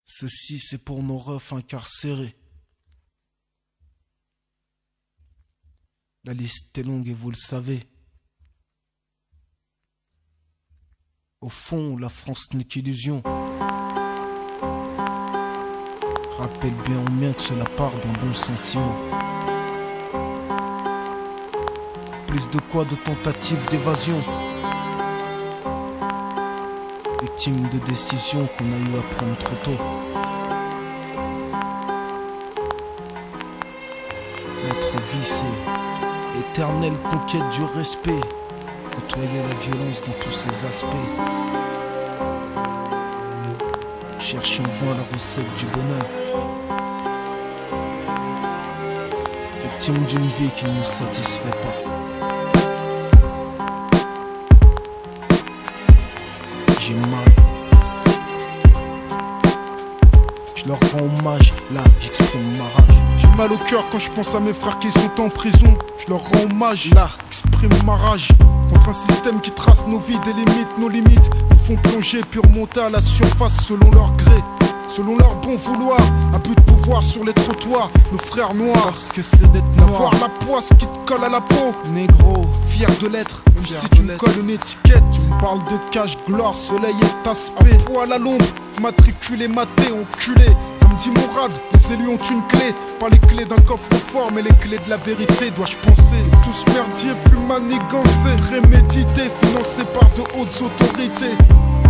Ceci c'est pour nos refs incarcérés. La liste est longue et vous le savez. Au fond, la France n'est qu'illusion. Rappelle bien au mien que cela part d'un bon sentiment. Plus de quoi de tentatives d'évasion. Victime de décisions qu'on a eu à prendre trop tôt. Notre vie c'est éternelle conquête du respect. Côtoyer la violence dans tous ses aspects. Chercher en vain la recette du bonheur. Victime d'une vie qui ne nous satisfait pas. J'ai mal. Je leur rends hommage, là j'exprime ma rage. J'ai mal au cœur quand je pense à mes frères qui sont en prison. Je leur rends hommage, là j'exprime ma rage. Contre un système qui trace nos vies, délimite nos limites, nous font plonger puis remonter à la surface selon leur gré, selon leur bon vouloir. Un but de pouvoir sur les trottoirs, nos frères noirs savent ce que c'est d'être noir. Avoir la poisse qui te colle à la peau, négro, fier de l'être, même si tu me colles une étiquette. Tu me parles de cash, gloire, soleil et aspect. À poil à l'ombre, matriculé, maté, enculé. Comme dit Mourad, les élus ont une clé. Pas les clés d'un coffre-fort, mais les clés de la vérité, dois-je penser. Et tout ce merdier fut manigancé, prémédité, financé par de hautes autorités.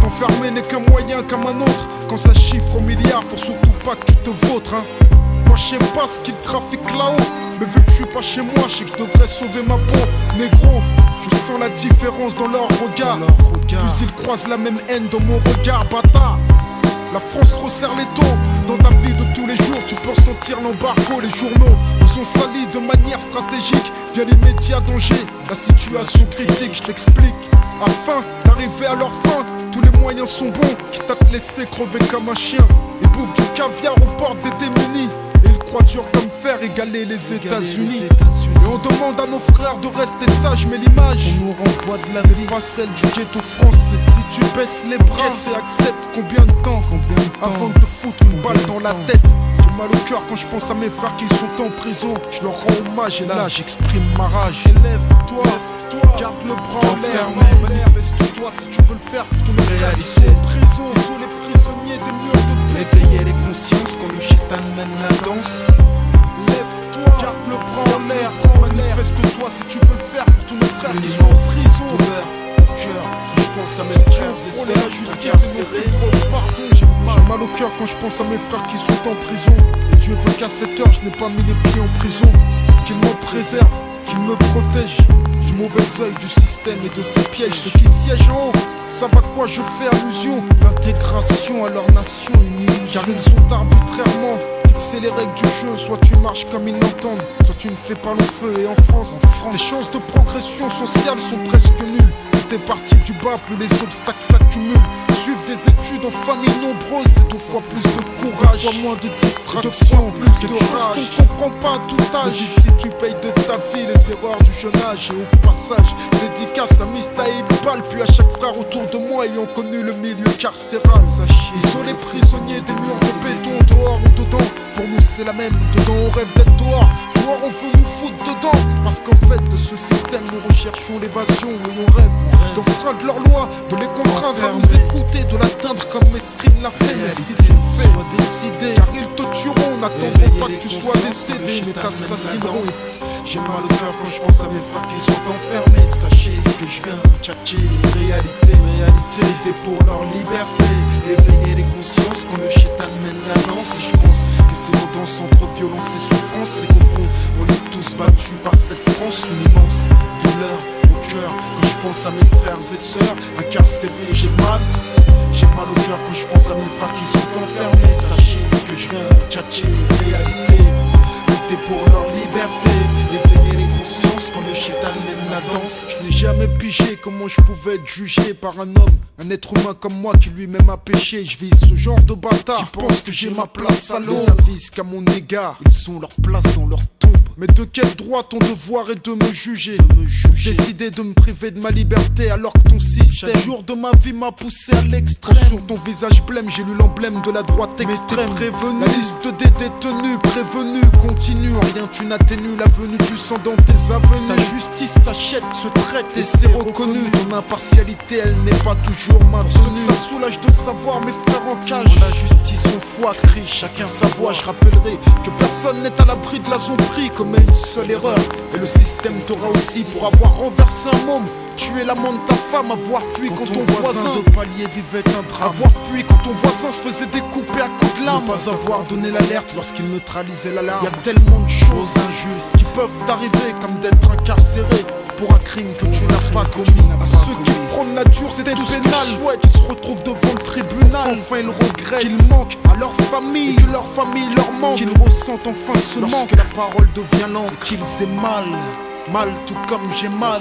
T'enfermer n'est qu'un moyen comme un autre. Quand ça chiffre au milliard, faut surtout pas que tu te vautres, hein. Moi je sais pas ce qu'ils trafiquent là-haut, mais vu que je suis pas chez moi, je sais que je devrais sauver ma peau. Négro, je sens la différence dans leur regard. Puis ils croisent la même haine dans mon regard, bâtard. La France resserre les taux. Dans ta vie de tous les jours, tu peux ressentir l'embargo. Les journaux nous ont salis de manière stratégique via l'immédiat danger. La situation critique, je t'explique. Afin d'arriver à leur fin, tous les moyens sont bons. Quitte à te laisser crever comme un chien. Ils bouffent du caviar aux portes des démunis. Et ils croient dur comme fer égaler les États-Unis. Et on demande à nos frères de rester sages, mais l'image on nous renvoie de la vie, pas celle du ghetto français. Si tu baisses les bras et acceptes, combien de temps avant de te foutre une balle dans la tête? J'ai mal au cœur quand je pense à mes frères qui sont en prison. Je leur rends hommage et là j'exprime ma rage. Élève-toi, garde le bras en l'air, manifeste-toi si tu veux le faire pour ton réaliser. Prison, ils sont les prisonniers des murs de paix. Éveiller les consciences quand le chétan mène la danse. Lève-toi, garde le bras en l'air, manifeste-toi si tu veux le faire pour tous nos frères qui sont en prison. Cœur, je pense à mes frères et sœurs la justice et pardon. J'ai mal au cœur quand je pense à mes frères qui sont en prison. Et Dieu veut qu'à cette heure je n'ai pas mis les pieds en prison. Qu'il me préserve, qu'il me protège du mauvais œil du système et de ses pièges. Ceux qui siègent en haut savent à quoi je fais allusion. L'intégration à leur nation, une illusion. Car ils ont arbitrairement fixé les règles du jeu. Soit tu marches comme ils l'entendent, soit tu ne fais pas long feu. Et en France, tes chances de progression sociale sont presque nulles. T'es parti du bas, plus les obstacles s'accumulent. Suivre des études en famille nombreuse, c'est 2 fois plus de courage, 2 fois moins de distraction, plus de rage qu'on comprend pas à tout âge. Mais ici tu payes de ta vie les erreurs du jeune âge. Et au passage, dédicace à Mista et Iqbal, puis à chaque frère autour de moi ayant connu le milieu carcéral. Ils sont les prisonniers des murs de béton, dehors ou dedans. Pour nous c'est la même, dedans on rêve d'être dehors. Dehors on veut nous foutre dedans. Parce qu'en fait de ce système nous recherchons l'évasion. Et on rêve d'enfreindre leur loi, de les contraindre à nous écouter, de l'atteindre comme Mesrine l'a fait. Mais si tu le fais, sois décidé, car ils te tueront, n'attendront pas que tu sois décédé, mais t'assassineront. J'ai mal au cœur quand je pense à mes frères qui sont enfermés. Sachez que je viens tchatcher réalité, lutter pour leur liberté. Éveiller les consciences quand le chétan mène la danse. Et je pense que si on danse entre violence et souffrance, c'est qu'au fond on est tous battus par cette France. Une immense douleur au cœur quand je pense à mes frères et sœurs incarcérés. J'ai mal au cœur quand je pense à mes frères qui sont enfermés. Sachez que je viens tchatcher réalité, lutter pour leur liberté. Éveiller les consciences quand le chétan mène la danse. Je n'ai jamais pigé comment je pouvais être jugé par un homme, un être humain comme moi qui lui-même a péché. Je vise ce genre de bâtard qui pense que j'ai ma place à l'eau. Ils avisent qu'à mon égard, ils ont leur place dans leur tombe. Mais de quel droit ton devoir est de me juger? Décider de me priver de ma liberté alors que ton système chaque jour de ma vie m'a poussé à l'extrême. Sur ton visage blême, j'ai lu l'emblème de la droite extrême. Prévenu, la liste des détenus prévenus continue. Rien tu n'atténues la venue du sang dans tes avenues. Ta justice s'achète, se traite et c'est reconnu. Ton impartialité, elle n'est pas toujours maintenue. Ça soulage de savoir mes frères en cage. La justice on foi crie, chacun sa voix. Je rappellerai que personne n'est à l'abri de la zombie. Commet une seule erreur et le système t'aura aussi pour avoir renversé un môme. Tuer l'amant de ta femme, avoir fui quand ton voisin de palier vivait un drame. Avoir fui quand ton voisin se faisait découper à coups de lame. Ne pas avoir donné l'alerte lorsqu'il neutralisait l'alarme. Y'a tellement de choses injustes qui peuvent t'arriver, comme d'être incarcéré pour un crime que tu n'as pas commis. À ceux qui prônent la dureté pénale, qui se retrouvent devant le tribunal, enfin ils regrettent qu'ils manquent à leur famille, que leur famille leur manque, qu'ils ressentent enfin ce manque. Lorsque la parole devient lente, qu'ils aient mal. Mal tout comme j'ai mal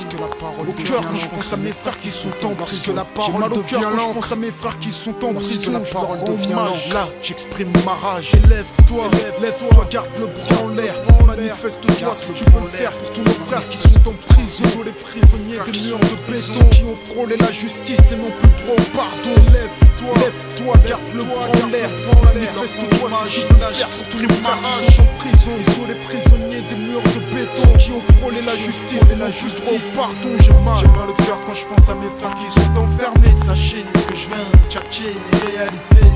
au cœur quand je pense à mes frères qui sont en prison. La parole devient lente quand je pense à mes frères qui sont en prison. La parole devient lente. Là j'exprime ma rage. Lève-toi, lève-toi, garde le bras en l'air. Manifeste-toi si tu veux le faire pour tous nos frères qui sont en prison. Tous les prisonniers des murs de béton qui ont frôlé la justice et n'ont plus droit au pardon. Lève-toi, garde le bras en l'air. Manifeste-toi si tu veux le faire pour tous nos frères qui sont en prison. Tous les prisonniers des murs de béton qui ont frôlé la justice et la justice. Oh pardon, j'ai mal au cœur quand je pense à mes frères qui sont enfermés. Sachez que je viens tchatcher les réalités,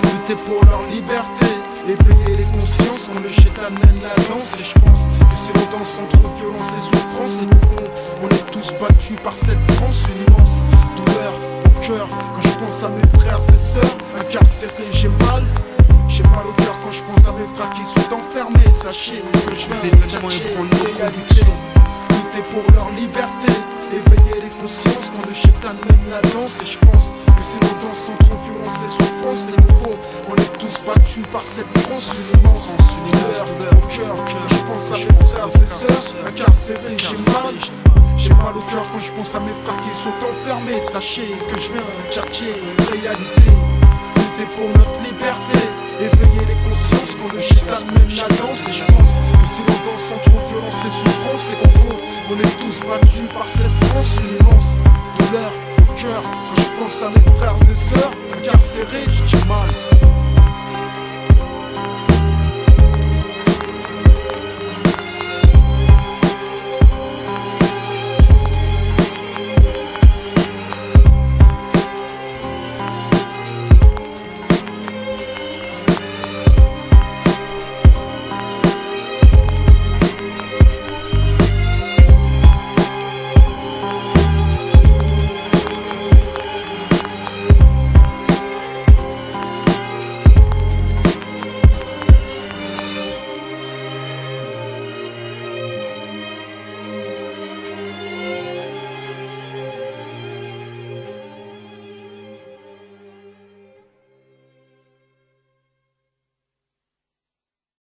lutter pour leur liberté, éveiller les consciences quand le chétan mène la danse. Et je pense que c'est nos danses entre violence et souffrance, et qu'au fond on est tous battus par cette France. Une immense douleur au cœur quand je pense à mes frères et sœurs incarcérés. J'ai mal au cœur quand je pense à mes frères qui sont enfermés. Sachez que je viens tchatcher les réalités, lutter pour leur liberté, éveiller les consciences quand le chétan mène la danse. Et je pense que c'est nos danses entre violence et souffrance, et qu'au fond on est tous battus par cette France. Une immense douleur au cœur quand je pense à mes frères et sœurs incarcérés. J'ai mal au cœur quand je pense à mes frères qui sont enfermés. Sachez que je viens tchatcher les réalités, lutter pour notre liberté, éveiller les consciences quand le chétan mène la danse. Et je pense que si l'on danse entre violence et souffrance, c'est qu'au fond on est tous battus par cette France. Une immense douleur au cœur quand je pense à mes frères et sœurs incarcérés. J'ai mal